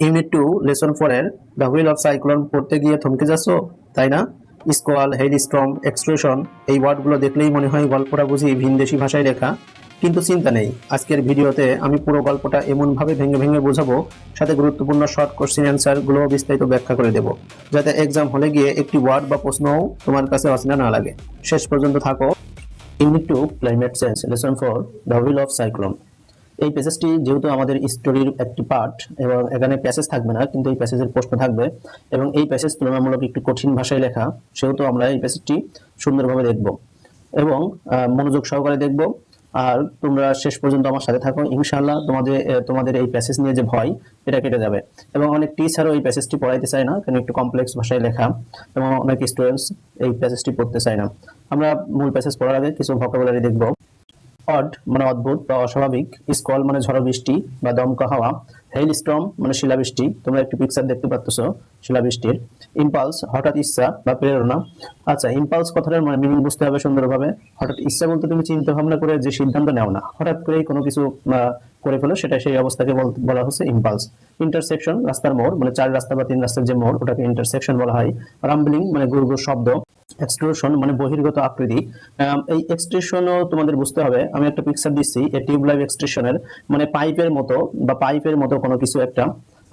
Unit 2 lesson 4 এর the wheel of cyclone পড়তে গিয়ে থমকে যাচ্ছ, তাই না? স্কোয়াল, হেইলস্টর্ম, এক্সট্রুশন এই ওয়ার্ডগুলো দেখলেই মনে হয় গল্পটা বুঝি ভিনদেশি ভাষায় লেখা। কিন্তু চিন্তা নেই, আজকের ভিডিওতে আমি পুরো গল্পটা এমনভাবে ভেঙে ভেঙে বোঝাবো, সাথে গুরুত্বপূর্ণ শর্ট কোশ্চেন অ্যান্সার গুলো বিস্তারিত ব্যাখ্যা করে দেব, যাতে এক্সাম হলে গিয়ে একটি ওয়ার্ড বা প্রশ্নও তোমার কাছে অচেনা না লাগে। শেষ পর্যন্ত থাকো। Unit 2 climate change lesson 4 the wheel of cyclone. এই প্যাসেজটি যেহেতু আমাদের স্টোরির একটি পার্ট এবং এখানে প্যাসেজ থাকবে না, কিন্তু এই প্যাসেজের প্রশ্ন থাকবে এবং এই প্যাসেজ তুলনামূলক একটু কঠিন ভাষায় লেখা, সেহেতু আমরা এই প্যাসেজটি সুন্দরভাবে দেখব এবং মনোযোগ সহকারে দেখব। আর তোমরা শেষ পর্যন্ত আমার সাথে থাকো, ইনশাআল্লাহ তোমাদের এই প্যাসেজ নিয়ে যে ভয় এটা কেটে যাবে। এবং অনেক টিচারও এই প্যাসেজটি পড়াইতে চায় না, কারণ একটু কমপ্লেক্স ভাষায় লেখা এবং অনেক স্টুডেন্টস এই প্যাসেজটি পড়তে চায় না। আমরা মূল প্যাসেজ পড়ার আগে কিছু ভোকাবুলারি দেখব। অড মানে অদ্ভুত বা অস্বাভাবিক, স্কল মানে ঝড় বৃষ্টি বা দমকা হাওয়া, হেইল স্টর্ম মানে শিলাবৃষ্টি, তোমরা একটু পিকচার দেখতে পাচ্ছ শিলাবৃষ্টির। ইম্পালস হঠাৎ ইচ্ছা বা প্রেরণা। আচ্ছা, ইম্পালস কথাটার মানে মিনিং বুঝতে হবে সুন্দরভাবে। হঠাৎ ইচ্ছা বলতে তুমি চিন্তা ভাবনা করে যে সিদ্ধান্ত নেও না, হঠাৎ করেই কোনো কিছু করে ফেলো, সেটা সেই অবস্থাকে বলা হচ্ছে ইম্পালস। ইন্টারসেকশন রাস্তার মোড়, মানে চার রাস্তা বা তিন রাস্তার যে মোড় ওটাকে ইন্টারসেকশন বলা হয়। রাম্বলিং মানে গুড় গুড় শব্দ। এক্সট্রুশন মানে বহির্গত আকৃতি। এই এক্সট্রুশনও তোমাদের বুঝতে হবে। আমি একটা পিকচার দিচ্ছি এই টিউবলাইট এক্সট্রুশনের, মানে পাইপের মতো কোনো কিছু একটা।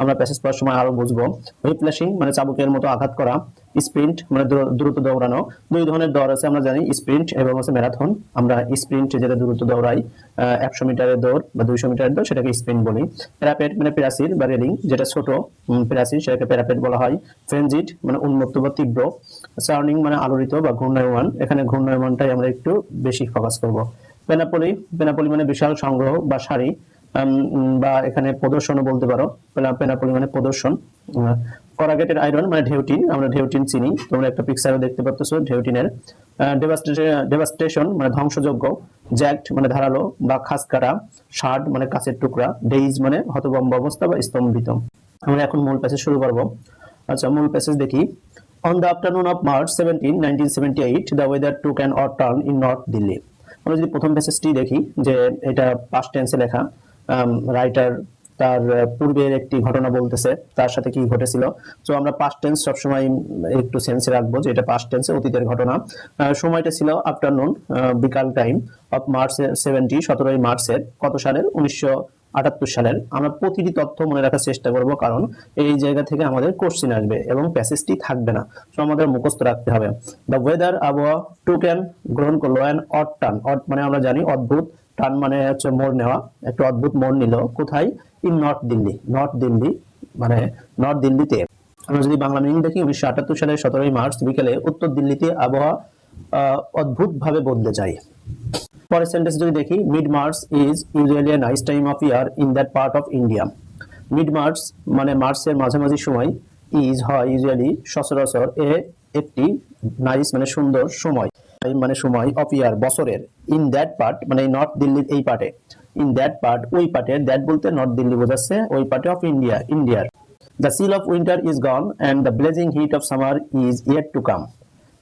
আমরা প্যাসেজ পড়ার সময় আরো বুঝবো। হুইপ্লাশিং মানে চাবুকের মতো আঘাত করা। স্প্রিন্ট মানে দ্রুত দৌড়ানো। দুই ধরনের দৌড় আছে আমরা জানি, স্প্রিন্ট এবং হচ্ছে ম্যারাথন। আমরা স্প্রিন্ট যেটা দ্রুত দৌড়াই, 100 মিটারের দৌড় বা 200 মিটারের দৌড়, সেটাকে স্প্রিন্ট বলি। প্যারাপেট মানে প্রাচীর বা রেলিং, যেটা ছোট প্রাচীর, সেটাকে প্যারাপেট বলা হয়। ফ্রেনজিড মানে উন্মত্ত বা তীব্র। সারাউন্ডিং মানে আলোড়িত বা ঘূর্ণায়মান, এখানে ঘূর্ণায়মানটাই আমরা একটু বেশি ফোকাস করব। পেনাপলি মানে বিশাল সংগ্রহ বা সারি, বা এখানে প্রদর্শনও বলতে পারো। পেনাপলি মানে প্রদর্শন। করাগেটেড আয়রন মানে ঢেউটিন, আমরা ঢেউটিন চিনি, তোমরা একটা পিকচারও দেখতে পাচ্ছ ঢেউটিনের। ডেভাস্টেশন মানে ধ্বংসযোগ্য। জ্যাক্ট মানে ধারালো বা খাস কাটা। শার্ড মানে কাছের টুকরা। ডেইজ মানে হতভম্ব অবস্থা বা স্তম্ভিত। আমরা এখন মূল প্যাসেজ শুরু করব। আচ্ছা, মূল প্যাসেজ দেখি। On the afternoon of March 17, 1978, the weather took an odd turn in North Delhi. আমরা যদি প্রথম প্যাসেজটি দেখি, যে এটা পাস্ট টেন্সে লেখা, রাইটার তার পূর্বের একটি ঘটনা বলতেছে, তার সাথে কি ঘটেছিল। তো আমরা পাস্ট টেন্স সবসময় একটু সেন্সে রাখবো, যে এটা পাস্ট টেন্সে অতীতের ঘটনা। সময়টা ছিল আফটারনুন, বিকাল টাইম অফ মার্চ 17, 17 মার্চের কত সালের, 1978 সালের। আমরা প্রতিটি তথ্য মনে রাখার চেষ্টা করব, কারণ এই জায়গা থেকে আমাদের কোশ্চেন আসবে এবং প্যাসেজটি থাকবে না, তো আমাদের মুখস্থ রাখতে হবে। দ্য ওয়েদার আবহাওয়া টুক অ্যান গ্রহণ করলো অ্যান অড টার্ন। অড মানে আমরা জানি অদ্ভুত, টার্ন মানে হচ্ছে মোড় নেওয়া, একটা অদ্ভুত মোড় নিল। কোথায়? In north Delhi. North Delhi মানে নর্থ দিল্লিতে। আমরা যদি বাংলা মিনিং দেখি, 1978 সালের 17 মার্চ বিকেলে উত্তর দিল্লিতে আবহাওয়া অদ্ভুত ভাবে বদলে যায়। পরের সেন্টেন্স যদি দেখি, mid March is usually a nice time of year in that part of India. Mid March মানে মার্চের মাঝামাঝি সময়, ইজ হয় ইউজুয়ালি সচরাচর, একটি নাইস মানে সুন্দর সময়, টাইম মানে সময়, অফ ইয়ার বছরের, ইন দ্যাট পার্ট মানে নর্থ দিল্লির এই পার্টে, ইন দ্যাট পার্ট ওই পার্টে, দ্যাট বলতে নর্থ দিল্লি বোঝাচ্ছে, ওই পার্টে অফ ইন্ডিয়া, ইন্ডিয়ার। The chill of winter is gone and the blazing heat of summer is yet to come.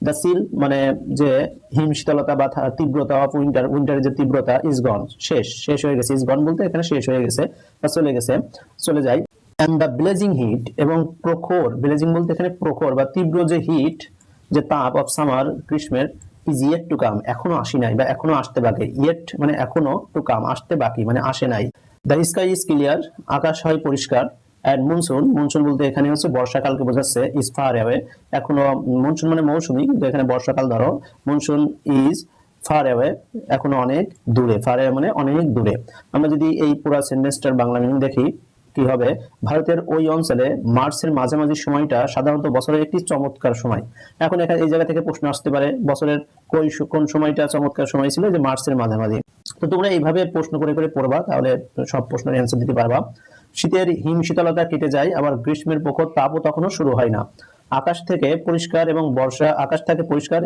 The chill মানে যে হিম শীতলতা বা তীব্রতা অফ উইন্টার, উইন্টারের যে তীব্রতা, ইজ গন শেষ হয়ে গেছে। ইজ গন বলতে এখানে শেষ হয়ে গেছে বা চলে যায়। অ্যান্ড দ্য ব্লেজিং হিট এবং প্রখর, ব্লেজিং বলতে এখানে প্রখর বা তীব্র যে হিট, যে তাপ অফ সামার গ্রীষ্মের, ইজ ইয়েট টু কাম এখনো আসি নাই বা এখনো আসতে বাকি। ইয়েট মানে এখনো, টু কাম আসতে বাকি মানে আসে নাই। দ্য স্কাই ইজ ক্লিয়ার আকাশ হয় পরিষ্কার। অ্যান্ড মনসুন বলতে এখানে হচ্ছে বর্ষাকালকে বোঝাচ্ছে, ইজ ফার অ্যাওয়ে এখনো। মনসুন মানে মৌসুমী, কিন্তু এখানে বর্ষাকাল ধরো। মনসুন ইজ ফার অ্যাওয়ে এখনো অনেক দূরে, ফার অ্যাওয়ে মানে অনেক দূরে। আমরা যদি এই পুরো সেন্টেন্সটার বাংলা মিনিং দেখি, কি হবে, ভারতের ওই অঞ্চলে মার্চের মাঝামাঝি সময়টা সাধারণত বছরের একটি চমৎকার সময়। এখন এখানে এই জায়গা থেকে প্রশ্ন আসতে পারে, বছরের কোন সময়টা চমৎকার সময় ছিল, যে মার্চের মাঝামাঝি। তো তোমরা এইভাবে প্রশ্ন করে করে পড়বা, তাহলে সব প্রশ্নের অ্যান্সার দিতে পারবা। শীতের হিম শীতলতা কেটে যায়, আবার গ্রীষ্মের প্রখর তাপও তখনও শুরু হয় না। আকাশ থেকে পরিষ্কার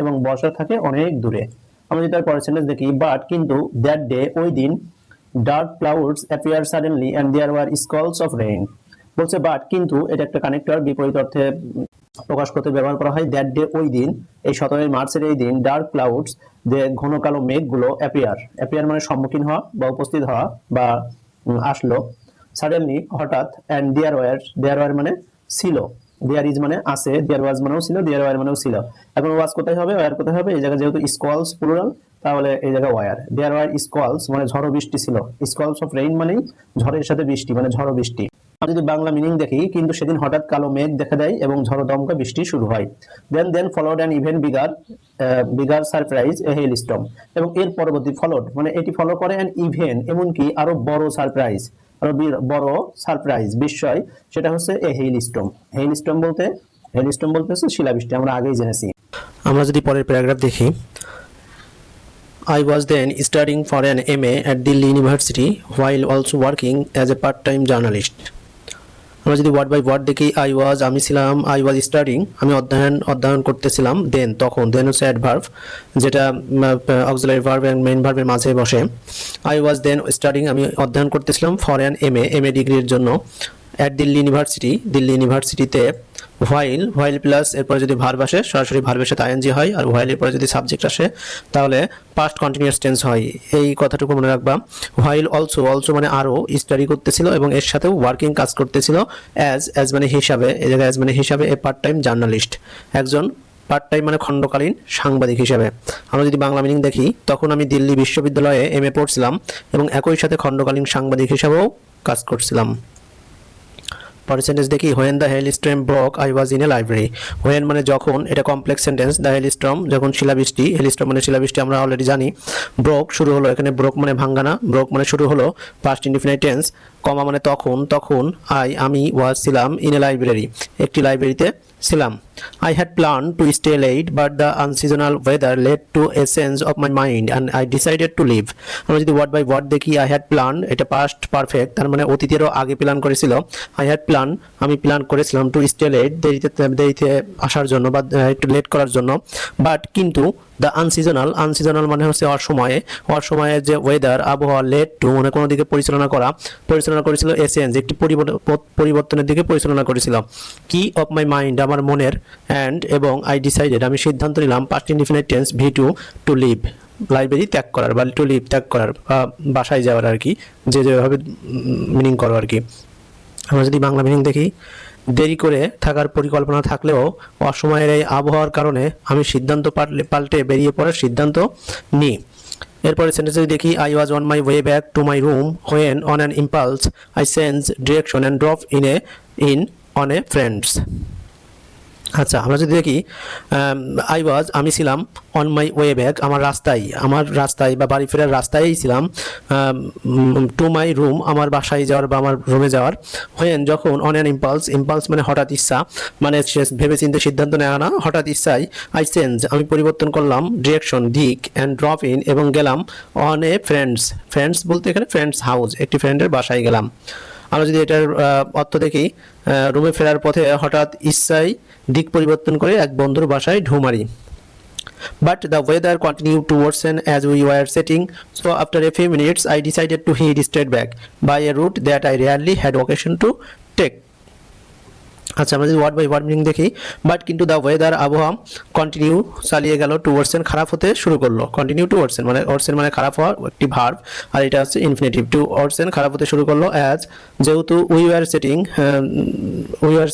এবং বর্ষা থাকে অনেক দূরে। আমরা যদি তার পরের সেন্টেন্স দেখি, বাট কিন্তু দ্যাট ডে ওই দিন, dark clouds appear suddenly and there were squalls of rain. বলছে বাট কিন্তু, এটা একটা কানেক্টর, বিপরীত অর্থে প্রকাশ করতে ব্যবহার করা হয়। দ্যাট ডে ওই দিন, এই 17 মার্চের এই দিন, ডার্ক ক্লাউডস যে ঘন কালো মেঘগুলো, অ্যাপিয়ার মানে সম্মুখীন হওয়া বা উপস্থিত হওয়া বা আসলো, সাডেনলি হঠাৎ, অ্যান্ড দেয়ার ওয়ার মানে ছিল, দেয়ার ইজ মানে আছে, দেয়ার ওয়াজ মানেও ছিল, দেয়ার ওয়ার মানেও ছিল। এখন ওয়াজ কোথায় হবে, ওয়ার কোথায় হবে? এই জায়গায় যেহেতু স্কোয়ালস প্লুরাল, তাহলে এই জায়গায় ওয়ার। দেয়ার ওয়ার স্কোয়ালস মানে ঝড়ো বৃষ্টি ছিল, স্কোয়ালস অফ রেইন মানেই ঝড়ের সাথে বৃষ্টি, মানে ঝড়ো বৃষ্টি। আমরা যদি বাংলা মিনিং দেখি, কিন্তু সেদিন হঠাৎ কালো মেঘ দেখা দেয় এবং ঝড়ো দমকা বৃষ্টি শুরু হয়। Then followed an even bigger surprise, a hailstorm. এবং এর পরবর্তী ফলোড মানে এটি ফলো করে অ্যান ইভেন, এমনকি আরো বড় সারপ্রাইজ, আরো বড় সারপ্রাইজ, বিস্ময়, সেটা হচ্ছে এ হেল স্টর্ম। হেল স্টর্ম বলতে হচ্ছে শিলাবৃষ্টি, আমরা আগেই জেনেছি। আমরা যদি পরের প্যারাগ্রাফ দেখি, I was then studying for an MA at Delhi University while also working as a part-time journalist. আমরা যদি ওয়ার্ড বাই ওয়ার্ড দেখি, আমি ছিলাম, আই ওয়াজ স্টাডিং, আমি অধ্যয়ন করতেছিলাম, দেন হচ্ছে অ্যাডভার্ব, যেটা অক্সিলারি ভার্ব এন্ড মেইন ভার্বের মাঝে বসে। আই ওয়াজ দেন স্টাডিং, আমি অধ্যয়ন করতেছিলাম, ফর অ্যান এমএ ডিগ্রির জন্য, অ্যাট দিল্লি ইউনিভার্সিটিতে। হোয়াইল প্লাস এরপরে যদি ভার্ব আসে, সরাসরি ভার্বের সাথে আইএনজি হয়, আর হোয়াইলের পরে যদি সাবজেক্ট আসে তাহলে পাস্ট কন্টিনিউয়াস টেন্স হয়। এই কথাটুকু মনে রাখবা। হোয়াইল অলসো মানে আরও স্টাডি করতেছিল এবং এর সাথেও ওয়ার্কিং কাজ করতেছিল, অ্যাজ মানে হিসাবে, এই জায়গায় অ্যাজ মানে হিসাবে, এ পার্ট টাইম জার্নালিস্ট, একজন পার্ট টাইম মানে খণ্ডকালীন সাংবাদিক হিসেবে। আমরা যদি বাংলা মিনিং দেখি, তখন আমি দিল্লি বিশ্ববিদ্যালয়ে এমএ পড়ছিলাম এবং একই সাথে খণ্ডকালীন সাংবাদিক হিসাবেও কাজ করছিলাম। পরের সেন্টেন্স দেখি, when the hailstorm broke I was in a library. When মানে যখন, এটা complex sentence. The hailstorm যখন শিলাবৃষ্টি, হেল স্টর্ম মানে শিলাবৃষ্টি আমরা অলরেডি জানি। ব্রোক শুরু হলো, এখানে ব্রোক মানে ভাঙ্গানা, ব্রোক মানে শুরু হলো, পাস্ট ইনডিফিনিট টেন্স, কমা মানে তখন আমি ওয়াজ ছিলাম, ইন এ লাইব্রেরি একটি লাইব্রেরিতে ছিলাম। I had planned to stay late, but the unseasonal weather led to a change of my mind and I decided to leave. আমরা যদি ওয়ার্ড বাই ওয়ার্ড দেখি, I had planned, এটা past perfect, তার মানে অতীতেরও আগে প্ল্যান করেছিল। I had planned, আমি plan করেছিলাম, টু স্টে লেট, দেরিতে আসার জন্য বা একটু লেট করার জন্য। বাট কিন্তু দ্য আনসিজনাল মানে হচ্ছে অসময়ে যে ওয়েদার, আবহাওয়া, লেট টু মানে কোনো দিকে পরিচালনা করেছিল, এ চেঞ্জ একটি পরিবর্তনের দিকে পরিচালনা করেছিল, কি, অফ মাই মাইন্ড আমার মনের, এবং আই ডিসাইডেড আমি সিদ্ধান্ত নিলাম, past indefinite tense, V two leave library ত্যাগ করার, বা টু লিভ ত্যাগ করার, বা বাসায় যাওয়ার আর কি, যেভাবে মিনিং করো আর কি। আমরা যদি বাংলা মিনিং দেখি, দেরি করে থাকার পরিকল্পনা থাকলেও অসময়ের এই আবহাওয়ার কারণে আমি সিদ্ধান্ত পাল্টে বেরিয়ে পড়ার সিদ্ধান্ত নিই। এরপরে সেন্টেন্সে দেখি, I was on my way back to my room when on an impulse I change direction and drop on a friends. আচ্ছা, আমরা যদি দেখি, আমি ছিলাম, অন মাই ওয়ে ব্যাক আমার রাস্তায় বা বাড়ি ফেরার রাস্তায়ই ছিলাম, টু মাই রুম আমার বাসায় যাওয়ার বা আমার রুমে যাওয়ার, হোয়েন যখন, অন অ্যান ইম্পালস মানে হঠাৎ ইচ্ছা, মানে ভেবে চিন্তে সিদ্ধান্ত নেওয়া না, হঠাৎ ইচ্ছায়, আই চেঞ্জ আমি পরিবর্তন করলাম, ডিরেকশন দিক, অ্যান্ড ড্রপ ইন এবং গেলাম, অন এ ফ্রেন্ডস বলতে এখানে ফ্রেন্ডস হাউস, একটি ফ্রেন্ডের বাসায় গেলাম। আমরা যদি এটার অর্থ দেখি, রুমে ফেরার পথে হঠাৎ ইচ্ছায় দিক পরিবর্তন করে এক বন্ধুর বাসায় ঢু মারি। But the weather continued to worsen as we were setting, so after a few minutes I decided to head straight back by a route that I rarely had occasion to take. আচ্ছা, আমরা যদি word by word meaning দেখি, but কিন্তু the weather আবহাওয়া continue চালিয়ে গেল, two worsen খারাপ হতে শুরু করলো, কন্টিনিউ টু ওয়ার্সেন মানে খারাপ হওয়া একটি ভার্ব, আর এটা হচ্ছে ইনফিনিটিভ, টু ওয়ার্সেন খারাপ হতে শুরু করলো, অ্যাজ যেহেতু উই ওয়ার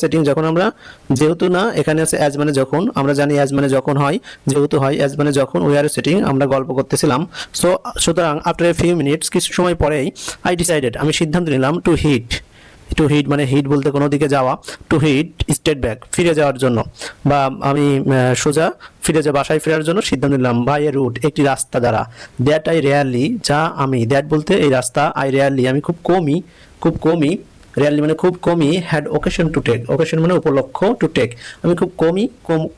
সেটিং যখন আমরা, যেহেতু না, এখানে আছে অ্যাজ মানে যখন, আমরা জানি অ্যাজ মানে যখন হয়, যেহেতু হয়, অ্যাজ মানে যখন, উই আর সেটিং আমরা গল্প করতেছিলাম। সুতরাং আফটার এ ফিউ মিনিটস কিছু সময় পরেই, আই ডিসাইডেড আমি সিদ্ধান্ত নিলাম, টু হিট মানে হিট বলতে কোনো দিকে যাওয়া, টু হিট স্টেট ব্যাক ফিরে যাওয়ার জন্য, বা আমি সোজা বাসায় ফেরার জন্য সিদ্ধান্ত নিলাম, বাই এ রুট একটি রাস্তা দ্বারা, দ্যাট আই রেয়ারলি যা আমি, দ্যাট বলতে এই রাস্তা, আই রেয়ারলি আমি খুব কমই, রেয়ারলি মানে খুব কমই, had occasion to take, occasion মানে উপলক্ষ, টু টেক আমি খুব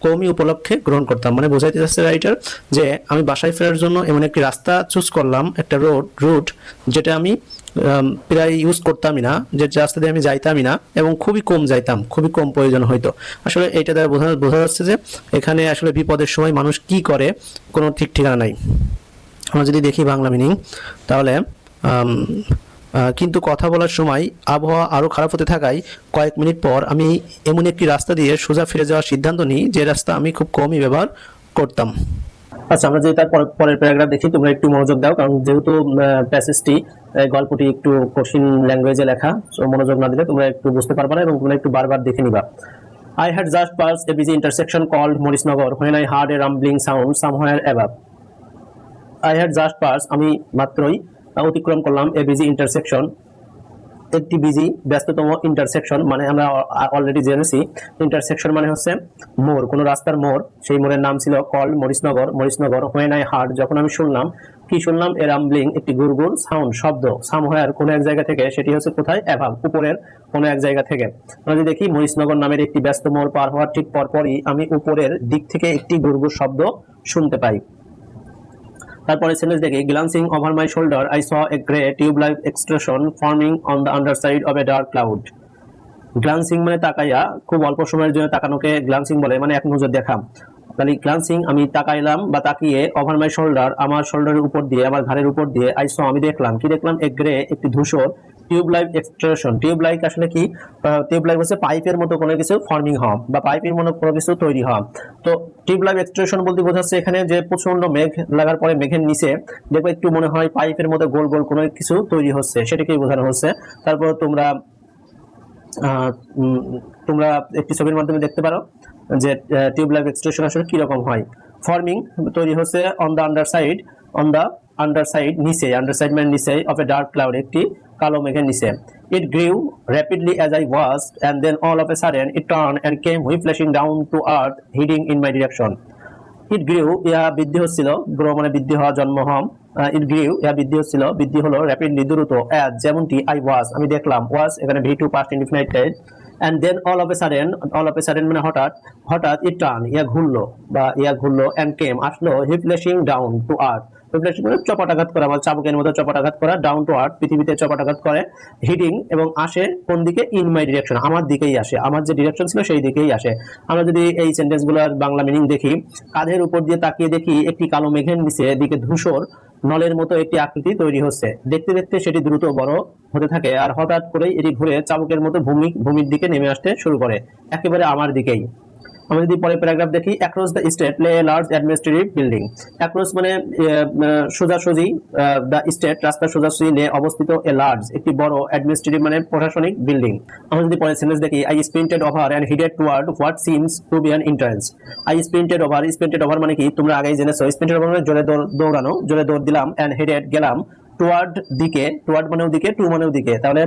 কমই উপলক্ষে গ্রহণ করতাম, মানে বোঝাইতে চাচ্ছে রাইটার যে আমি বাসায় ফেরার জন্য এমন একটি রাস্তা চুজ করলাম, একটা রুট যেটা আমি প্রায় ইউজ করতামই না, যে রাস্তা দিয়ে আমি যাইতামই না, এবং খুবই কম প্রয়োজন হয়তো। আসলে এইটা দ্বারা বোঝা যাচ্ছে যে এখানে আসলে বিপদের সময় মানুষ কি করে কোনো ঠিক ঠিকানা নাই। আমরা যদি দেখি বাংলা মিনিং, তাহলে কিন্তু কথা বলার সময় আবহাওয়া আরও খারাপ হতে থাকায় কয়েক মিনিট পর আমি এমন একটি রাস্তা দিয়ে সোজা ফিরে যাওয়ার সিদ্ধান্ত নিই, যে রাস্তা আমি খুব কমই ব্যবহার করতাম। আচ্ছা, আমরা যদি তার পরের প্যারাগ্রাফ দেখি, তোমরা একটু মনোযোগ দাও, কারণ যেহেতু প্যাসেজটি গল্পটি একটু কঠিন ল্যাঙ্গুয়েজে লেখা, সো মনোযোগ না দিলে তোমরা একটু বুঝতে পারবে না এবং তোমরা একটু বারবার দেখে নিবা। I had just passed a busy intersection called Morisnagar when I heard a rumbling sound somewhere above. I had just passed, আমি মাত্রই অতিক্রম করলাম a busy intersection, একটি বিজি ব্যস্ততম ইন্টারসেকশন, মানে আমরা অলরেডি জেনেছি ইন্টারসেকশন মানে হচ্ছে মোড়, কোনো রাস্তার মোড়। সেই মোড়ের নাম ছিল call Maurice Nagar. Maurice Nagar when I hard, যখন আমি শুনলাম, কি শুনলাম? এ রাম্বলিং, একটি গুড়গুড় সাউন্ড, শব্দ, সামহোয়ার, কোনো এক জায়গা থেকে, সেটি হচ্ছে কোথায়? অ্যাভাব, উপরের কোনো এক জায়গা থেকে। আমরা যদি দেখি মরিসনগর নামের একটি ব্যস্ত মোড় পার হওয়ার ঠিক পরপরই আমি উপরের দিক থেকে একটি গুড়গুড় শব্দ শুনতে পাই। তারপরে সেন্টেন্স দেখি, glancing over my shoulder I saw a grey tube like extraction forming on the underside of a dark cloud. Glancing মানে তাকাইয়া, খুব অল্প সময়ের জন্য তাকানোকে গ্লান্সিং বলে, মানে এক নজর দেখা। তাহলে গ্লান্সিং, আমি তাকাইলাম বা তাকিয়ে, ওভার মাই শোল্ডার, আমার শোল্ডারের উপর দিয়ে, আমার ঘাড়ের উপর দিয়ে, আই স, আমি দেখলাম, কি দেখলাম? এ গ্রে, একটি ধূসর, টিউব লাইক এক্সট্রেশন। টিউব লাইক আসলে কি? টিউব লাইক হচ্ছে পাইপের মতো কোনো কিছু ফর্মিং হওয়া বা পাইপের মতো কোনো কিছু তৈরি হওয়া। তো টিউব লাইক এক্সট্রেশন বলতে বোঝাচ্ছে এখানে যে প্রচন্ড মেঘ লাগার পরে মেঘের নিচে দেখবে একটু মনে হয় পাইপের মতো গোল গোল কোনো কিছু তৈরি হচ্ছে, সেটাকেই বোঝানো হচ্ছে। তারপর তোমরা তোমরা একটি ছবির মাধ্যমে দেখতে পারো যে টিউব লাইক এক্সট্রেশন আসলে কিরকম হয়। ফর্মিং, তৈরি হচ্ছে অন দ্য আন্ডারসাইড, অন দ্য আন্ডারসাইড, নিচে, আন্ডারসাইড মানে নিচে, অফ এ ডার্ক ক্লাউড, একটি কালো মেঘের নিচে। It grew rapidly as I watch and then all of a sudden it turn and came whiplashing down to earth heading in my direction. It grew, ইহা বৃদ্ধি হচ্ছিল, গ্রো মানে বৃদ্ধি হওয়া, জন্ম হওয়া। ইট গ্রিউ, ইহা বৃদ্ধি হচ্ছিল, বৃদ্ধি হলো, র্যাপিডলি দ্রুত, অ্যাজ যেমনটি, আই ওয়াজ আমি দেখলাম, ওয়াজ এখানে V two past indefinite tense, and then all of a sudden, all of a sudden মানে হঠাৎ, হঠাৎ, ইট টার্ন ইয়া ঘুরলো বা ইয়া ঘুরলো, অ্যান্ড কেম আসলো, হিফ্লেশিং ডাউন টু আর্থ, হিফ্লেশিং মানে চপাটাঘাত করা বা চাবুকের মতো চপাটাঘাত করা, ডাউন টু আর্থ পৃথিবীতে চপাটাঘাত করে, হিডিং এবং আসে কোন দিকে? ইন মাই ডিরেকশন, আমার দিকেই আসে, আমার যে ডিরেকশন ছিল সেই দিকেই আসে। আমরা যদি এই সেন্টেন্সগুলোর বাংলা মিনিং দেখি, কাঁধের উপর দিয়ে তাকিয়ে দেখি একটি কালো মেঘের নিচে দিকে ধূসর নলের মতো একটি আকৃতি তৈরি হচ্ছে, দেখতে দেখতে সেটি দ্রুত বড় হতে থাকে আর হঠাৎ করেই এটি ঘুরে চাবুকের মতো ভূমির দিকে নেমে আসতে শুরু করে, একেবারে আমার দিকেই। আমরা যদি পরে প্যারাগ্রাফ দেখি, অ্যাক্রস দ্য স্টেট লে a large administrative building. Across মানে সোজাসুজি, দ্য স্টেট রাস্তার সোজাসুজি, লে অবস্থিত, এ লার্জ একটি বড়, অ্যাডমিনিস্ট্রেটিভ মানে প্রশাসনিক, বিল্ডিং। আমরা যদি পরে সেন্টেন্স দেখি, I sprinted over and headed toward what seems to be an entrance. I sprinted over, sprinted over মানে কি? তোমরা আগেই জেনেছো, স্প্রিন্টেড ওভার মানে জোরে দৌড়ানো, জোরে দৌড় দিলাম, অ্যান্ড হেডেড গেলাম, টুয়ার্ড দিকে, টুয়ার্ড মানেও দিকে, টু মানেও দিকে। তাহলে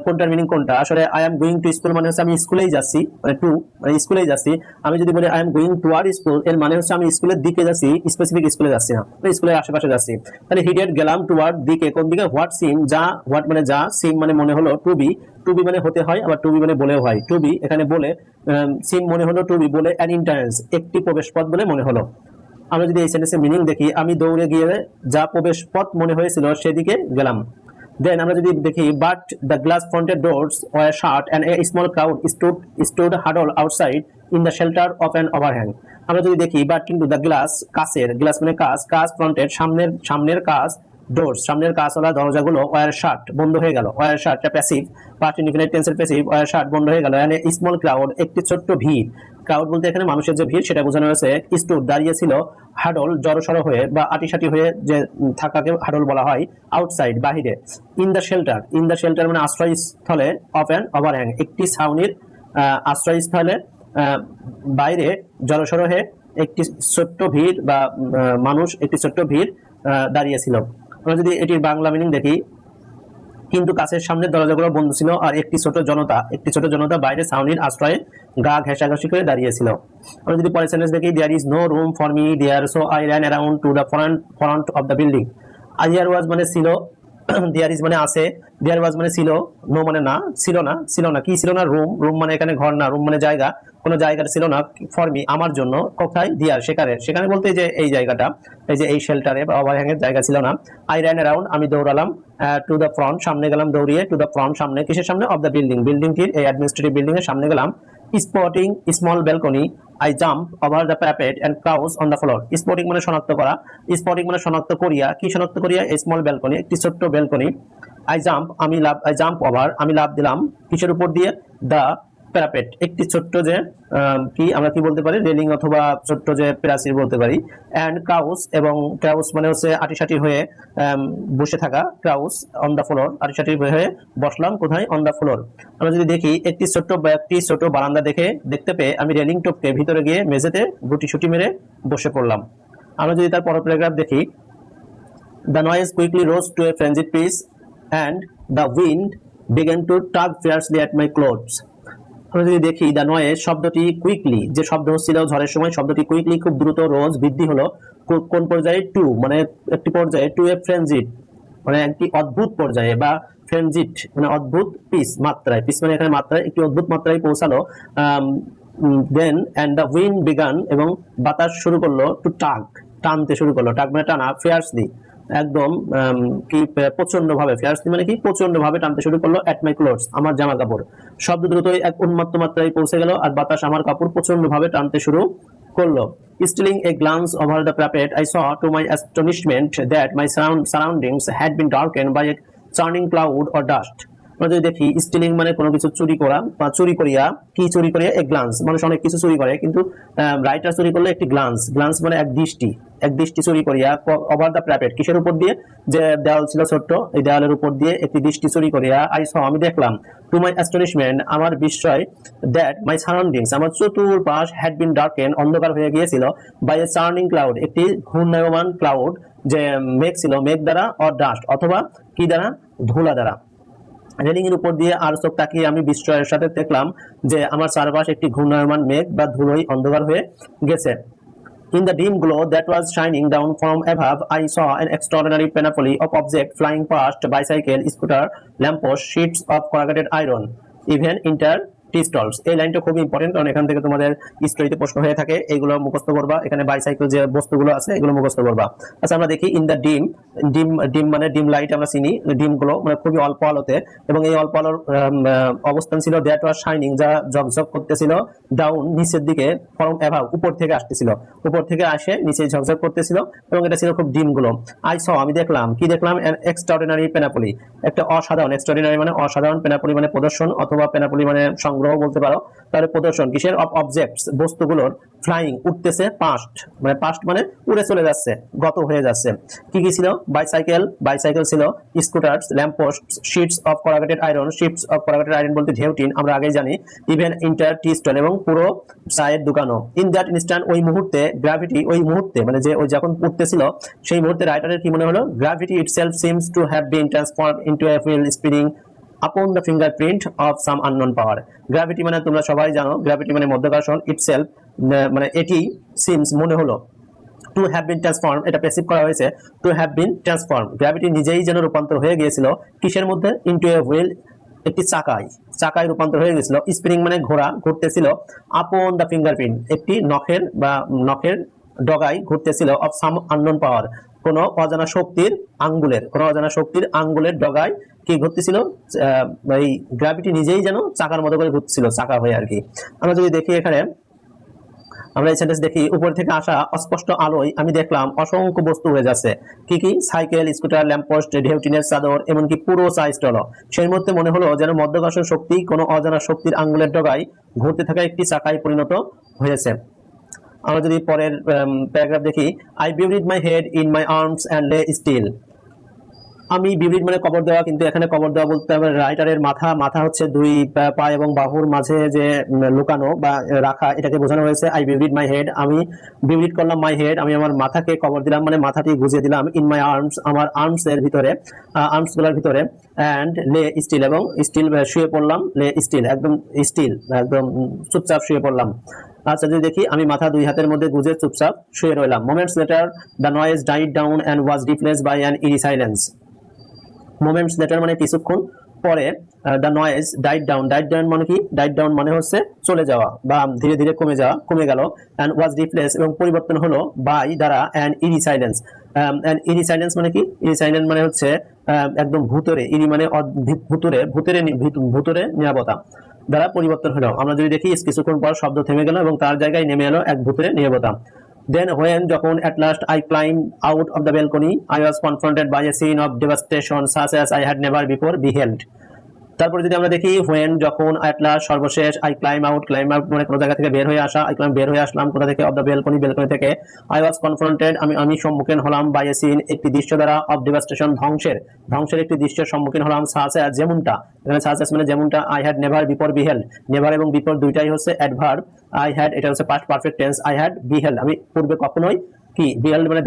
কোনটার মিনিং কোনটা? আসলে I am going to school মানে হচ্ছে আমি স্কুলেই যাচ্ছি, মানে টু মানে স্কুলেই যাচ্ছি। আমি যদি বলি I am going toward school, এর মানে হচ্ছে আমি স্কুলের দিকে যাচ্ছি, স্পেসিফিক স্কুলে যাচ্ছি না, স্কুলের আশেপাশে যাচ্ছি। তাহলে হিডেড গেলাম, টুয়ার্ড দিকে, কোন দিকে? হোয়াট সিম, যা, হোয়াট মানে যা, সিম মানে মনে হলো, টু বি, টু বি মানে হতে হয়, আবার টু বি মানে বলেও হয়। টু বি এখানে বলে, সিম মনে হলো, টু বি বলে, অ্যান এন্ট্রান্স একটি প্রবেশ পথ বলে মনে হলো। আমরা যদি এই সেন্টেন্সের মিনিং দেখি, আমি দৌড়ে গিয়ে যা প্রবেশ পথ মনে হয়েছিল সেদিকে গেলাম। দেন আমরা যদি দেখি, but the glass fronted doors were shut and a small crowd stood huddle outside in the shelter of an overhang. আমরা যদি দেখি, বাট কিন্তু দ্য গ্লাস, কাচের, গ্লাস মানে কাচ, কাচ ফ্রন্টেড সামনের কাচ, ডোরস সামনের কাচওয়ালা দরজাগুলো, ওয়ার শাট বন্ধ হয়ে গেল, ওয়ার শাটটা প্যাসিভ, পাস্ট ইনডিফিনিট টেন্সের প্যাসিভ, ওয়ার শাট বন্ধ হয়ে গেল, এন্ড স্মল ক্রাউড একটি ছোট্ট ভিড়, ক্রাউড বলতে এখানে মানুষের যে ভিড় সেটা বোঝানো হয়েছে, স্টুড দাঁড়িয়েছিল, হাডল জড়সড় হয়ে বা আটিসাটি হয়ে যে থাকাকে হাডল বলা হয়, আউটসাইড বাহিরে, in the shelter, in the shelter মানে আশ্রয়স্থলে, অফ অ্যান ওভারহ্যাং একটি ছাউনির আশ্রয়স্থলে, বাইরে জড়সড় হয়ে একটি ছোট্ট ভিড় বা মানুষ, একটি ছোট্ট ভিড় দাঁড়িয়েছিল। আমরা যদি এটির বাংলা মিনিং দেখি, কিন্তু কাছের সামনে দরজাগুলো বন্ধ ছিল আর একটি ছোট জনতা বাইরে ছাউনির আশ্রয়ে গা ঘেঁষাঘেঁষি করে দাঁড়িয়েছিল। আমরা যদি পরের সেন্টেন্স দেখি, there is no room for me there so I ran around to the front of the building. There was মানে ছিল, দেয়ার ইজ মানে আছে, দেয়ার ওয়াজ মানে ছিল, নো মানে না, ছিল না, কি ছিল না? রুম মানে এখানে ঘর না, রুম মানে জায়গা, কোনো জায়গা ছিল না, ফর মি আমার জন্য, কোথায়? দিয়ার সেখানে বলতে যে এই জায়গাটা, এই যে এই শেল্টারে বা ওভারহ্যাং এর জায়গা ছিল না। আই র্যান অ্যারাউন্ড আমি দৌড়ালাম, টু দ্য ফ্রন্ট সামনে গেলাম দৌড়িয়ে, টু দ্য ফ্রন্ট সামনে, কিসের সামনে? অফ দ্য বিল্ডিংটির, এই অ্যাডমিনিস্ট্রেটিভ বিল্ডিং এর সামনে গেলাম। Spotting small balcony I jump over the parapet and crouch on the floor. Spotting মানে শনাক্ত করা, স্পটিং মানে শনাক্ত করিয়া, কি শনাক্ত করিয়া? স্মল ব্যালকনি একটি ছোট্ট ব্যালকনি। আই জাম্প ওভার আমি লাফ দিলাম, কিসের উপর দিয়ে? দ্য প্যারাপেট, একটি ছোট্ট যে কি আমরা কি বলতে পারি, রেলিং অথবা ছোট্ট যে প্রাচীর বলতে পারি। অ্যান্ড ক্রাউস, এবং ক্রাউস মানে হচ্ছে আটিসাটি হয়ে বসে থাকা, ক্রাউস অন দা ফ্লোর, আটিসাটি হয়ে বসলাম কোথায়, অন দা ফ্লোর। আমরা যদি দেখি একটি ছোট বারান্দা দেখতে পেয়ে আমি রেলিং টপকে ভিতরে গিয়ে মেঝেতে গুটি মেরে বসে পড়লাম। আমরা যদি তার পরের প্যারাগ্রাফ দেখি, the noise quickly rose to a frenzied pitch and the wind began to tug fiercely at my clothes. আমরা যদি দেখি দ্য নয়েজ শব্দটি কুইকলি, যে শব্দ হচ্ছিল ঝড়ের সময়, শব্দটি কুইকলি খুব দ্রুত রোজ বৃদ্ধি হলো কোন পর্যায়ে, টু মানে একটি পর্যায়ে, টু এ ফ্রেঞ্জিড মানে একটি অদ্ভুত পর্যায়ে, বা ফ্রেঞ্জিড মানে অদ্ভুত, পিচ মাত্রায়, পিচ মানে এখানে মাত্রায়, একটি অদ্ভুত মাত্রায় পৌঁছালো। দেন অ্যান্ড দ্য উইন্ড বিগান, এবং বাতাস শুরু করলো, টু টানতে শুরু করলো, টাগ মানে টানা, ফিয়ার্সলি একদম কি প্রচন্ড ভাবে, ফিয়ার্সলি মানে কি প্রচন্ড ভাবে টানতে শুরু করলো, অ্যাট মাই ক্লোথস আমার জামা কাপড়। শব্দ দ্রুতই এক উন্মত্ত মাত্রায় পৌঁছে গেল আর বাতাস আমার কাপড় প্রচন্ড ভাবে টানতে শুরু করলো। Stealing a glance over the parapet, I saw to my astonishment that my surroundings had been darkened by a churning cloud or dust. আমরা যদি দেখি স্টিলিং মানে কোনো কিছু চুরি করা বা চুরি করিয়া, কি চুরি করিয়া, এক গ্লান্স, মানুষ অনেক কিছু চুরি করে, কিন্তু রাইটার চুরি করলে একটি গ্লান্স মানে এক দৃষ্টি চুরি করিয়া, ওভার দ্য প্যারাপেট কিসের উপর দিয়ে, যে দেওয়াল ছিল ছোট্ট, এই দেওয়ালের উপর দিয়ে একটি দৃষ্টি চুরি করিয়া, আই স আমি দেখলাম, টু মাই অ্যাস্টনিশমেন্ট আমার বিস্ময়, দ্যাট মাই সারাউন্ডিংস আমার চতুর্পাশ হ্যাড বিন ডার্কেন অন্ধকার হয়ে গিয়েছিল, বাই এ চার্নিং ক্লাউড একটি ঘূর্ণায়মান ক্লাউড, যে মেঘ ছিল, মেঘ দ্বারা, অর ডাস্ট অথবা কি দ্বারা, ধুলা দ্বারা। রেলিং এর উপর দিয়ে আর চোখ তাকিয়ে আমি বিস্ময়ের সাথে দেখলাম যে আমার চারপাশ একটি ঘূর্ণায়মান মেঘ বা ধুলোয় অন্ধকার হয়ে গেছে। In the dim glow that was shining down from above, I saw an extraordinary panoply of objects flying past: bicycle, scooter, lamppost, sheets of corrugated iron, even inter T stalls. এই লাইনটা খুব ইম্পর্টেন্ট, কারণ এখান থেকে তোমাদের স্টোরিতে প্রশ্ন হয়ে থাকে, এগুলো মুখস্থ করবা। এখানে বাইসাইকেল যে বস্তুগুলো আছে এগুলো মুখস্থ করবা। আচ্ছা আমরা দেখি ইন দ্য ডিম মানে ডিম লাইট আমরা চিনি, ডিম গুলো মানে খুবই অল্প আলোতে, এবং এই অল্প আলোর অবস্থান ছিল দ্যাট ওয়াজ শাইনিং যা ঝকঝক করতেছিল, ডাউন নিচের দিকে, ফ্রম অ্যাভাব উপর থেকে আসতেছিল, উপর থেকে আসে নিচে ঝকঝক করতেছিল, এবং এটা ছিল খুব ডিম গুলো। আই স আমি দেখলাম, কি দেখলাম, এক্সট্রাঅর্ডিনারি পেনাপলি একটা অসাধারণ, এক্সট্রাঅর্ডিনারি মানে অসাধারণ, পেনাপলি মানে প্রদর্শন, অথবা পেনাপলি মানে সংগ্রহ বলতে পারো। তাহলে প্রদর্শন কিসের, অফ অবজেক্টস বস্তুগুলোর, ফ্লাইং উঠতেছে, পাস্ট মানে উড়ে চলে যাচ্ছে, গত হয়ে যাচ্ছে। কি কি ছিল, বাইসাইকেল ছিল, scooters, lamppost, sheets of corrugated iron, বলতে ঢেউটিন আমরা আগেই জানি, ইভেন ইন্টার টি স্টল এবং পুরো চায়ের দোকানও। ইন দ্যাট ইনস্ট্যান্ট ওই মুহূর্তে, গ্র্যাভিটি ওই মুহূর্তে মানে যে ওই যখন উঠতেছিল সেই মুহূর্তে রাইটারের কি মনে হলো, gravity itself seems to have been transformed into a wheel spinning upon the fingerprint of some unknown power. Gravity মানে তোমরা সবাই জানো, গ্র্যাভিটি মানে মধ্যাকর্ষণ, ইটসেলফ মানে এটি, সিমস মনে হলো, টু হ্যাভ বিন ট্রান্সফর্ম এটা প্যাসিভ করা হয়েছে, to have been transform gravity নিজেই যেন রূপান্তর হয়ে গিয়েছিল কিসের মধ্যে, ইনটু এ হুইল একটি চাকায় রূপান্তর হয়ে গেছিল, স্প্রিং মানে ঘুরতেছিল, আপন দ্য ফিঙ্গারপ্রিন্ট একটি নখের ডগায় ঘুরতেছিল, অফ সাম আননোন পাওয়ার কোন অজানা শক্তির আঙ্গুলের ডগায় কি ঘুরতেছিল, এই গ্র্যাভিটি নিজেই যেন চাকার মতো করে ঘুরতেছিল, চাকা হয়ে আর কি। আমরা যদি দেখি এখানে, আমরা এই সেন্টেন্স দেখি, উপর থেকে আসা অস্পষ্ট আলোয় আমি দেখলাম অসংখ্য বস্তু হয়ে যাচ্ছে। কি কি, সাইকেল, স্কুটার, ল্যাম্পপোস্ট, ঢেউটিনের চাদর, এমনকি পুরো চা স্টল। সেই মুহূর্তে মনে হলো যেন মধ্যাকর্ষণ শক্তি কোনো অজানা শক্তির আঙ্গুলের ডগায় ঘুরতে থাকা একটি চাকায় পরিণত হয়েছে। আমরা যদি পরের প্যারাগ্রাফ দেখি, I buried my head in my arms and লে স্টিল। আমি বিউরিড মানে কবর দেওয়া, কিন্তু এখানে কবর দেওয়া বলতে রাইটারের মাথা হচ্ছে দুই পা এবং বাহুর মাঝে যে লুকানো বা রাখা, এটাকে বোঝানো হয়েছে। আই বিউরিড মাই হেড, আমি বিউরিড করলাম মাই হেড, আমি আমার মাথাকে কবর দিলাম, মানে মাথাটি গুজিয়ে দিলাম, ইন মাই আর্মস আমার আর্মস এর ভিতরে, আর্মস গুলোর ভিতরে, অ্যান্ড লে স্টিল এবং স্টিল শুয়ে পড়লাম, লে স্টিল একদম চুপচাপ শুয়ে পড়লাম। আচ্ছা যদি দেখি, আমি মাথা দুই হাতের মধ্যে গুজে চুপচাপ শুয়ে রইলাম। Moments later the noise died down and was replaced by an eerie silence. Moments later মানে কিছুক্ষণ পরে, দ্য নয়েজ ডাইড ডাউন মানে কি, ডাইড ডাউন মানে হচ্ছে চলে যাওয়া বা ধীরে ধীরে কমে গেল, অ্যান্ড ওয়াজ রিপ্লেস এবং পরিবর্তন হলো, বাই দ্বারা, অ্যান্ড ইরি সাইলেন্স। ইরি সাইলেন্স মানে কি, ইরি সাইলেন্স মানে হচ্ছে একদম ভুতুরে, ইরি মানে ভুতুরে নিরাপত্তা দ্বারা পরিবর্তন হলো। আমরা যদি দেখি কিছুক্ষণ পর শব্দ থেমে গেল এবং তার জায়গায় নেমে এলো এক ভূতের নিরাপত্তা। Then when যখন at last I climbed out of the balcony, I was confronted by a scene of devastation such as I had never before beheld. তারপরে যদি আমরা দেখি হোয়েন, যখন, অ্যাট লাস্ট, সর্বশেষ, আই ক্লাইম আউট মানে কোনো জায়গা থেকে বের হয়ে আসা, আই ক্লাইম বের হয়ে আসলাম কোথা থেকে, অফ দ্য বেলকনি থেকে, আই ওয়াজ কনফ্রন্টেড আমি সম্মুখীন হলাম, বাই এ সিন একটি দৃশ্য দ্বারা, অফ ডিভাস্টেশন ধ্বংসের একটি দৃশ্যের সম্মুখীন হলাম, সাচ অ্যাজ যেমনটা, এখানে সাচ অ্যাজ মানে যেমনটা, I had never before beheld, never এবং বিফোর দুইটাই হচ্ছে অ্যাডভার্ব, আই হ্যাড এটা হচ্ছে past perfect tense, I had beheld আমি পূর্বে কখনোই কি বিহেল্ড মানে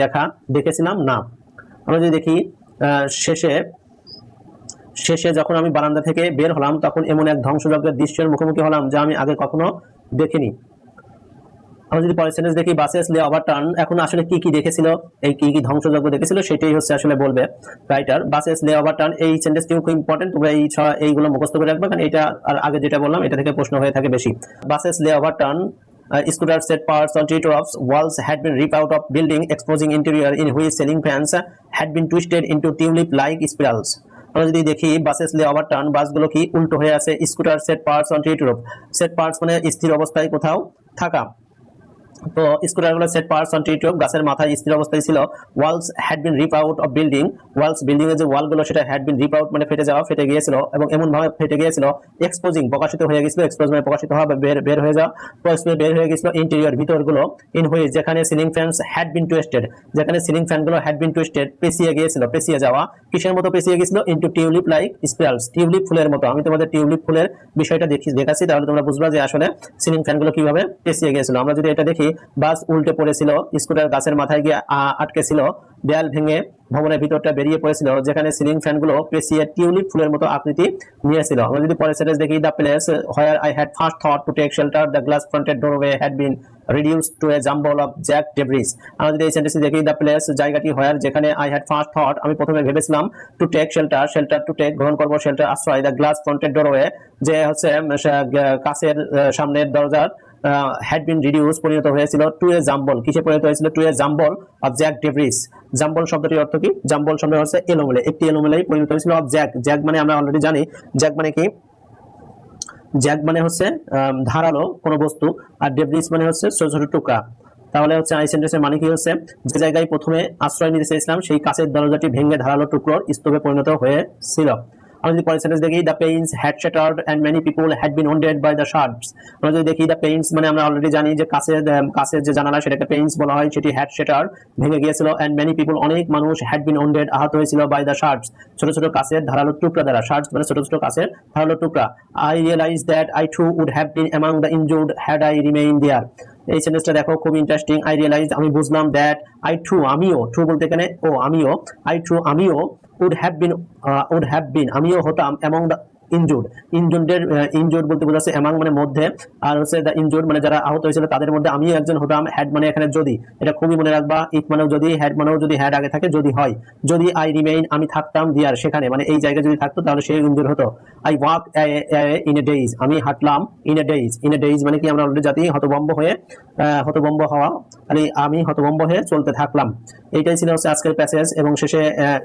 দেখেছিলাম না। আমরা যদি দেখি শেষে যখন আমি বারান্দা থেকে বের হলাম তখন এমন এক ধ্বংসযজ্ঞের দৃশ্যের মুখোমুখি হলাম যা আমি আগে কখনো দেখিনি। আমরা যদি পরের সেন্টেন্স দেখি, বাসেস লে ওভারটার্ন, এখন আসলে কি কি দেখেছিল, এই কি কি ধ্বংসযজ্ঞ দেখেছিল সেটাই হচ্ছে আসলে বলবে রাইটার। বাসেস লে ওভারটার্ন এই সেন্টেন্সটিও খুব ইম্পর্টেন্ট, তোমরা এইগুলো মুখস্থ করে রাখবে, কারণ এটা আর আগে যেটা বললাম এটা থেকে প্রশ্ন হয়ে থাকে বেশি। বাসেস লে overturn, scooter set parts on treetops, walls had been ripped out of building, exposing interior in which ceiling fans had been twisted into tulip-like spirals. আমরা যদি দেখি বাসেস লে ওভারটার্ন, বাসগুলো কি উল্টো হয়ে আছে, scooter sat perched on treetop, sat perched মানে স্থির অবস্থায় কোথাও থাকা, তো স্কুটারগুলো সেট পার্টস অন ট্রিটপ গাছের মাথায় স্থির অবস্থায় ছিল, walls had been rip out of building, walls building এর যে ওয়ালগুলো সেটা হ্যাড বিন রিপ আউট মানে ফেটে গিয়েছিল, এবং এমন ভাবে ফেটে গিয়েছিল, এক্সপোজিং প্রকাশিত হয়ে গিয়েছিল, এক্সপোজ মানে প্রকাশিত হওয়া, বের হয়ে যাওয়া, বের হয়ে গিয়েছিল, ইন্টেরিয়র ভিতরগুলো, ইন হুইচ যেখানে ceiling fans had been twisted, যেখানে সিলিং ফ্যানগুলো হ্যাড বিন টুইস্টেড পেঁচিয়ে যাওয়া, কিসের মতো পেঁচিয়ে গিয়েছিল, ইনটু টিউলিপ লাইক স্পিরালস, টিউলিপ ফুলের মতো। আমি তোমাদের টিউলিপ ফুলের বিষয়টা দেখাচ্ছি, তাহলে তোমরা বুঝবা যে আসলে সিলিং ফ্যানগুলো কিভাবে পেঁচিয়ে গিয়েছিল। আমরা যদি এটা দেখি, বাস উল্টে পড়েছিল, স্কুটার গাছের মাথায় গিয়ে আটকে ছিল, দেয়াল ভেঙে ভবনের ভিতরটা বেরিয়ে পড়েছিল, যেখানে সিলিং ফ্যানগুলো পেঁচিয়ে টিউলিপ ফুলের মতো আকৃতি নিয়েছিল। আমরা যদি পরের সেন্টেন্স দেখি, the place where I had first thought to take shelter, the glass fronted doorway had been reduced to a jumble of jagged debris. আমরা যদি এই সেন্টেন্সে দেখি, দ্য প্লেস জায়গাটি, হোয়ার যেখানে, আই হ্যাড ফার্স্ট থট আমি প্রথমে ভেবেছিলাম, to take shelter to take গ্রহণ করবো, শেল্টার আশ্রয়, দ্য গ্লাস ফ্রন্টেড ডোরওয়ে যে হচ্ছে কাচের সামনের দরজার, হ্যাড বিন রিডিউস পরিণত হয়েছিল, টু এ জাম্বল কিসে পরিণত হয়েছিল, to a jumble of jagged debris. Jumble শব্দটির অর্থ কি, জাম্বল শব্দ হচ্ছে এলোমেলে, একটি এলোমেলেই পরিণত হয়েছিল, অফ জ্যাক মানে আমরা অলরেডি জানি জ্যাক মানে কি, জ্যাক মানে হচ্ছে ধারালো কোনো বস্তু, আর ডেব্রিস মানে হচ্ছে ছোট ছোট টুকরা। তাহলে হচ্ছে আই সেন্টেন্সের মানে কি হচ্ছে, যে জায়গায় প্রথমে আশ্রয় নিতে চেয়েছিলাম সেই কাচের দরজাটি ভেঙে ধারালো টুকরোর স্তূপে পরিণত হয়েছিল। আমরা যদি পরের সেন্টেন্স দেখি, the panes had shattered and many people had been wounded by the shards. আমরা যদি দেখি, দ্য পেইন্স মানে আমরা অলরেডি জানি যে কাচের যে জানালা সেটাকে পেইন্স বলা হয়, সেটি হ্যাড শ্যাটার্ড ভেঙে গিয়েছিল, এন্ড মেনি পিপল অনেক মানুষ, হ্যাড বিন ওন্ডেড আহত হয়েছিল, বাই দ্য শার্টস ছোট ছোট কাচের ধারালো টুকরা দ্বারা, শার্টস মানে ছোট ছোট কাচের ধারালো টুকরা। I realise that I too would have been among the injured had I remain there. এই সেন্টেন্সটা দেখো খুব ইন্টারেস্টিং। আই রিয়েলাইজ আমি বুঝলাম, দ্যাট আই টু আমিও, টু বলতে এখানে ও আমিও, আই টু আমিও, would have been আমিও হতাম, among the ইনজুর্ড বলতে বোঝাচ্ছে among মানে মধ্যে, আর হচ্ছে the injured মানে যারা আহত হয়েছিল তাদের মধ্যে আমিও একজন হতাম, had মানে এখানে যদি, এটা খুবই মনে রাখবা, if মানেও যদি, had মানেও যদি, had আগে থাকে যদি হয়, যদি I remain আমি থাকতাম there সেখানে মানে এই জায়গায় যদি থাকতো তাহলে সে ইনজুর্ড হতো। I walk in a daze আমি হাঁটলাম, in a daze মানে কি আমরা অলরেডি জানি হতভম্ব হওয়া, আমি হতভম্ব হয়ে চলতে থাকলাম। এইটাই ছিল হচ্ছে আজকের প্যাসেজ, এবং শেষে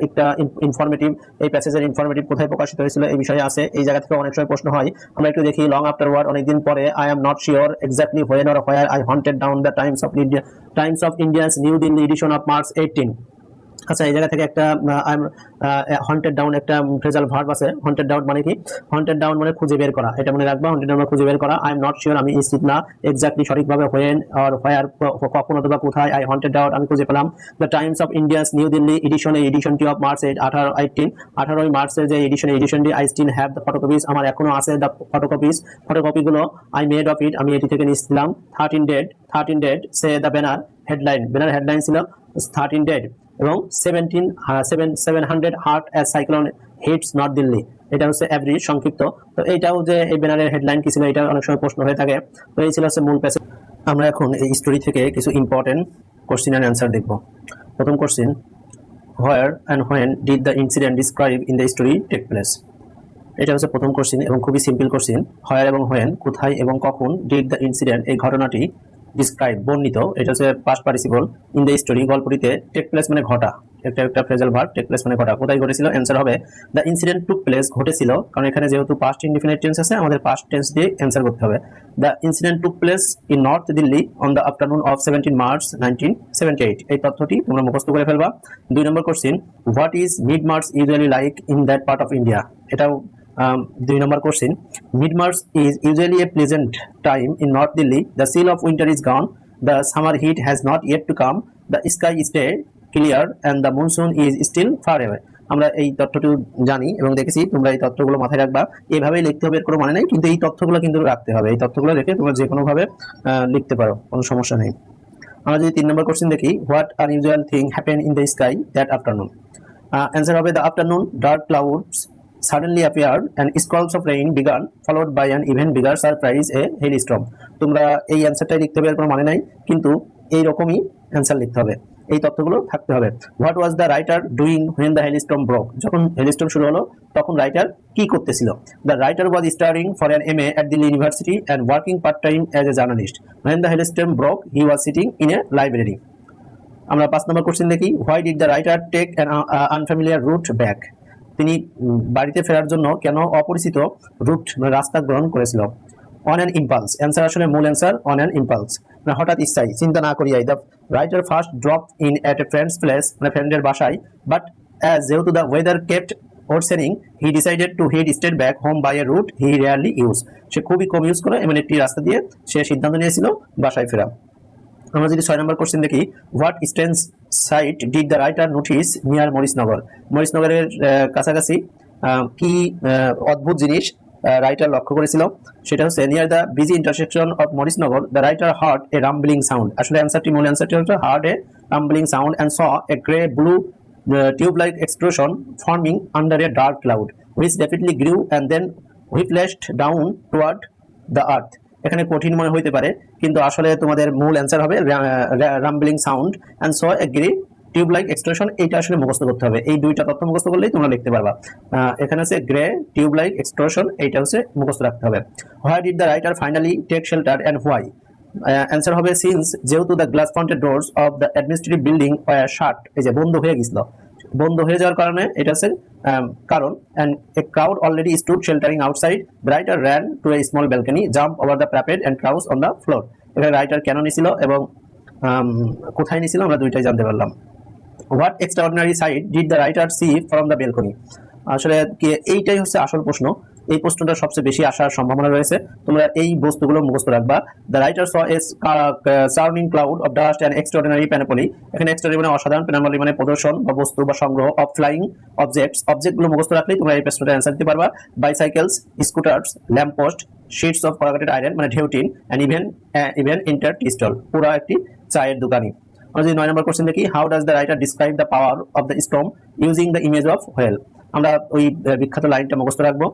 একটা ইনফরমেটিভ, এই প্যাসেজের ইনফরমেটিভ কোথায় প্রকাশিত হয়েছিল এই বিষয়ে আছে, এই জায়গা থেকে অনেক সময় প্রশ্ন হয়। আমরা একটু দেখি, লং আফটারওয়ার্ড অনেকদিন পরে, I am not sure exactly when or where I haunted down the Times of India's New Delhi edition of March 18। আচ্ছা, এই জায়গা থেকে একটা হন্টেড ডাউন একটা ফ্রেজাল ভার্ব আছে। হন্টেড ডাউন মানে কি, হন্টেড ডাউন মানে খুঁজে বের করা, এটা মনে রাখবা, হন্টেড ডাউন মানে খুঁজে বের করা। আই এম নট শিওর আমি নিশ্চিত না, এক্স্যাক্টলি সঠিকভাবে, হোয়েন অর হোয়ার কখন অথবা কোথায়, আই হন্টেড ডাউন আমি খুঁজে পেলাম, the Times of India's New Delhi edition, এই এডিশনটি অফ মার্চ 18 মার্চের যে এডিশনটি, I still have the photocopies আমার এখনো আছে দ্য ফটোকপিগুলো, আই মেড অফ ইট আমি এটি থেকে নিয়েছিলাম, 13 dead say the banner headline ছিল 13 ডেড, এবং 700 hurt as cyclone hits north Delhi, এটা হচ্ছে এভরি সংক্ষিপ্ত। তো এইটাও যে এই ব্যানারের হেডলাইন কি ছিল, এটা অনেক সময় প্রশ্ন হয়ে থাকে। তো এই ছিল হচ্ছে মূল প্যাসেজ। আমরা এখন এই স্টোরি থেকে কিছু ইম্পর্টেন্ট কোশ্চেন অ্যান্ড অ্যান্সার দেখব। প্রথম question, where and when did the incident describe in the story take place. এটা হচ্ছে প্রথম কোশ্চেন এবং খুবই সিম্পল কোশ্চেন। হোয়ার এবং হোয়েন কোথায় এবং কখন, ডিড দ্য ইনসিডেন্ট এই ঘটনাটি, ডিসক্রাইব বর্ণিত, এটা হচ্ছে past participle, in the story গল্পটিতে, টেক প্লেস মানে ঘটা, একটা ফ্রেজাল ভার্ব, টেক প্লেস মানে ঘটা, কোথায় ঘটেছিল, অ্যান্সার হবে দ্য ইনসিডেন্ট টুক প্লেস ঘটেছিল, কারণ এখানে যেহেতু পাস্ট ইনডিফিনিট টেন্স আছে আমাদের পাস্ট টেন্স দিয়ে অ্যান্সার করতে হবে। The incident took place in north Delhi on the afternoon of 17 March 1978। এই তথ্যটি তোমরা মুখস্থ করে ফেলবা। 2 number question, what is mid March usually like in that part of India. এটাও 2 number question. Mid-March is usually a pleasant time in North Delhi. The chill of winter is gone. The summer heat has not yet to come. The sky is stay clear and the monsoon is still far away. আমরা এই তথ্যটি জানি এবং দেখেছি। তোমরা এই তথ্যগুলো মাথায় রাখবা। এইভাবেই লিখতে হবে এর কোনো মানে নেই, কিন্তু এই তথ্যগুলো কিন্তু রাখতে হবে। এই তথ্যগুলো রেখে তোমরা যে কোনো ভাবে লিখতে পারো, কোনো সমস্যা নেই। আমরা যদি 3 নম্বর কোশ্চেন দেখি, what unusual thing happen in the sky that afternoon. Answer হবে the afternoon dark clouds suddenly appeared and squalls of rain began, followed by an even bigger surprise, a hailstorm. তোমরা এই অ্যান্সারটাই লিখতে হবে, এর কোনো মানে নাই, কিন্তু এই রকমই অ্যান্সার লিখতে হবে। এই তথ্যগুলো থাকতে হবে। What was the writer doing when the hailstorm broke. যখন হেলস্টর্ম শুরু হলো তখন রাইটার কি করতেছিল? The writer was studying for an MA at the university and working part time as a journalist. When the hailstorm broke, he was sitting in a library. আমরা 5 number question দেখি, why did the writer take an unfamiliar route back. তিনি বাড়িতে ফেরার জন্য কেন অপরিচিত root রাস্তা গ্রহণ করেছিল? On an impulse. অ্যান্সার আসলে মূল অ্যান্সার অন অ্যান ইম্পালস, মানে হঠাৎ ইচ্ছাই, চিন্তা না করিয়াই। The writer first drop in at a friend's place, মানে ফ্রেন্ডের বাসায়, বাট যেহেতু the weather kept worsening he decided to head straight back home by a route he rarely use. সে খুবই কম ইউজ করে এমন একটি রাস্তা দিয়ে সে সিদ্ধান্ত নিয়েছিল বাসায় ফেরা। আমরা যদি 6 নম্বর কোশ্চেন দেখি, what strange sight did the writer notice near Maurice Nagar. মরিসনগরের কাছাকাছি কি অদ্ভুত জিনিস রাইটার লক্ষ্য করেছিল? সেটা হচ্ছে near the busy intersection of Maurice Nagar the writer heard a rumbling sound. আসলে মূল অ্যান্সারটি হচ্ছে heard a rumbling sound and saw a grey blue tube like explosion forming under a dark cloud which rapidly grew and then whiplashed down toward the earth. এখানে কঠিন মনে হইতে পারে, কিন্তু আসলে তোমাদের মূল অ্যান্সার হবে rumbling sound and saw a grey tube like explosion. এইটা আসলে মুখস্থ করতে হবে। এই দুইটা তথ্য মুখস্থ করলেই তোমরা লিখতে পারবা। এখানে হচ্ছে গ্রে টিউব লাইক এক্সপ্লোশন, এইটা হচ্ছে মুখস্থ রাখতে হবে। Why did the writer finally take shelter and why. Answer হবে সিন্স যেহেতু the glass fronted doors of the administrative building were shut. এই যে বন্ধ হয়ে গেছিল, বন্ধ হয়ে যাওয়ার কারণে এটা হচ্ছে কারণ। And a crowd already stood sheltering outside, writer ran to a small balcony, jump over the parapet and crouch on the floor. এখানে রাইটার কেন নিছিল এবং কোথায় নিছিল আমরা দুইটাই জানতে পারলাম। What extraordinary sight did the writer see from the balcony. আসলে এইটাই হচ্ছে আসল প্রশ্ন। এই প্রশ্নটা সবচেয়ে বেশি আসার সম্ভাবনা রয়েছে। তোমরা এই বস্তুগুলো মুখস্থ রাখবা। The writer saw a surrounding cloud of dust and extraordinary panoply. এখানে এক্সট্রাঅর্ডিনারি মানে অসাধারণ, প্যানাপলি মানে প্রদর্শন বা বস্তু বা সংগ্রহ, অফ ফ্লাইং অবজেক্টস। অবজেক্টগুলো মুখস্থ রাখলেই তোমরা এই প্রশ্নটা অ্যান্সার দিতে পারবা। Bicycles, scooters, lamp post, sheets of corrugated iron মানে ঢেউটিন, and even entire tea stall, পুরো একটি চায়ের দোকানি। আমরা যদি 9 নম্বর কোশ্চেন দেখি, how does the writer describe the power of the storm using the image of wheel. আমরা ওই বিখ্যাত লাইনটা মুখস্থ রাখবো।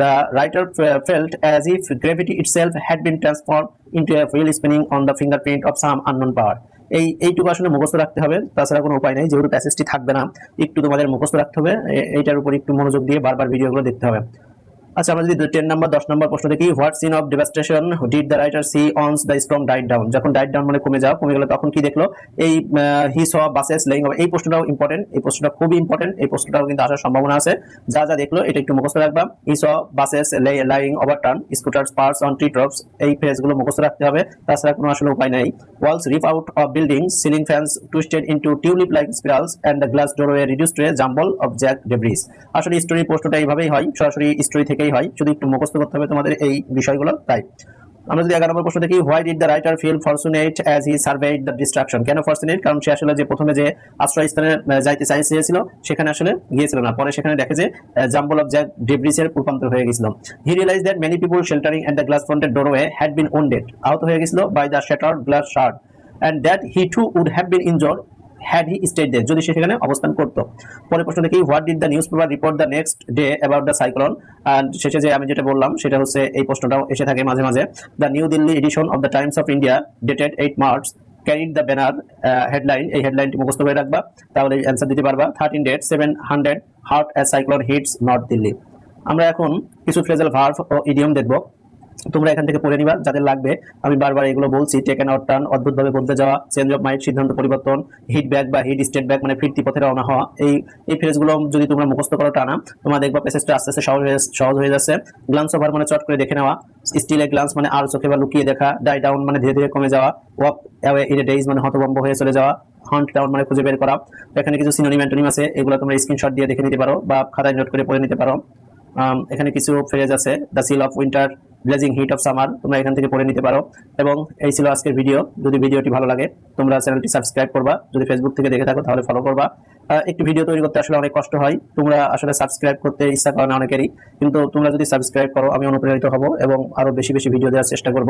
The writer felt as if gravity itself had been transform into a wheel spinning on the fingerprint of some unknown পাওয়ার। এইটুকু আসলে মুখস্থ রাখতে হবে, তাছাড়া কোনো উপায় নেই। যেহেতু প্যাসেজটি থাকবে না, একটু তোমাদের মুখস্থ রাখতে হবে। এইটার উপর একটু মনোযোগ দিয়ে বারবার ভিডিওগুলো দেখতে হবে। আচ্ছা, আমরা যদি 10 নম্বর 10 নম্বর প্রশ্ন দেখি, what scene of devastation did the writer see once the storm died down. যখন ডাইড ডাউন মানে কমে গেল তখন কি দেখলো? এই হি স বাসেস লেইং। এই প্রশ্নটাও ইম্পর্টেন্ট, এই প্রশ্নটা খুবই ইম্পর্টেন্ট। এই প্রশ্নটাও কিন্তু আসার সম্ভাবনা আছে। যা যা দেখলো এটা একটু মুখস্থ রাখবা। He saw buses lying overturn, scooters perched on tree tops. এই ফ্রেজগুলো মুখস্থ রাখতে হবে, তাছাড়া কোনো আসলে উপায় নেই। Walls rip out of buildings, ceiling fans twisted into tulip like spirals and the glass doorway reduced to a jumble of jagged debris. আসলে স্টোরি প্রশ্নটা এইভাবেই হয়, সরাসরি স্টোরি থেকেই হয়, শুধু একটু মুখস্থ করতে হবে তোমাদের এই বিষয়গুলো। তাই আমরা যদি 11 নম্বর প্রশ্ন দেখি, why did the writer feel fortunate as he surveyed the destruction. কেন ফরচুনেট? কারণ সে আসলে যে প্রথমে যে আশ্রয়স্থানে যাইতে চেয়েছিল সেখানে আসলে গিয়েছিল না, পরে সেখানে দেখে যে জাম্বল অফ জ্যাক ডেব্রিসের রূপান্তর হয়ে গেছিল। He realise that many people sheltering at the glass fronted doorway had been wounded, আহত হয়ে গেছিল by the shattered glass shard, and that he too would have been injured had he stayed there, যদি সে সেখানে অবস্থান করতো। পরের প্রশ্ন দেখি, what did the newspaper report the next day about the cyclone. আর শেষে যে আমি যেটা বললাম সেটা হচ্ছে এই প্রশ্নটাও এসে থাকে মাঝে মাঝে। The new Delhi edition of the Times of India dated 8 March carried the banner headline. এই হেডলাইনটি মুখস্থ করে রাখবা, তাহলে অ্যান্সার দিতে পারবা। 13 date 700 hurt as cyclone hits north Delhi. আমরা এখন কিছু ফ্রেজাল ভার্ব ও ইডিয়ম দেখবো, তোমরা এখান থেকে পড়ে নিবা যাদের লাগবে। আমি বারবার এগুলো বলছি, টেকেন আউট টার্ন অদ্ভুতভাবে বলতে যাওয়া, চেঞ্জ অফ মাইন্ড সিদ্ধান্ত পরিবর্তন, হিট ব্যাক বা হিট স্টেট ব্যাক মানে ফিরতি পথে রওনা হওয়া। এই ফ্রেজগুলো যদি তোমরা মুখস্থ করো টানা, তোমরা দেখবা প্যাসেজটা আস্তে আস্তে সহজ হয়ে যাচ্ছে। গ্লান্স ওভার মানে চট করে দেখে নেওয়া, স্টিল এ গ্লান্স মানে আর চোখে বা লুকিয়ে দেখা, ডাই ডাউন মানে ধীরে ধীরে কমে যাওয়া, walk away in a days মানে হতভম্ব হয়ে চলে যাওয়া, হান্ট ডাউন মানে খুঁজে বের করা। এখানে কিছু সিনোনিম অ্যান্টোনিম আছে, এগুলো তোমরা স্ক্রিনশট দিয়ে দেখে নিতে পারো বা খাতায় নোট করে পড়ে নিতে পারো। এখানে কিছু ফ্রেজ আছে, the chill of winter, blazing heat of summer, তোমরা এখান থেকে পড়ে নিতে পারো। এবং এই ছিল আজকের ভিডিও। যদি ভিডিওটি ভালো লাগে তোমরা চ্যানেলটি সাবস্ক্রাইব করবা, যদি ফেসবুক থেকে দেখে থাকো তাহলে ফলো করবা। একটি ভিডিও তৈরি করতে আসলে অনেক কষ্ট হয়, তোমরা আসলে সাবস্ক্রাইব করতে ইচ্ছা করে না অনেকেরই, কিন্তু তোমরা যদি সাবস্ক্রাইব করো আমি অনুপ্রাণিত হব এবং আরো বেশি বেশি ভিডিও দেওয়ার চেষ্টা করব।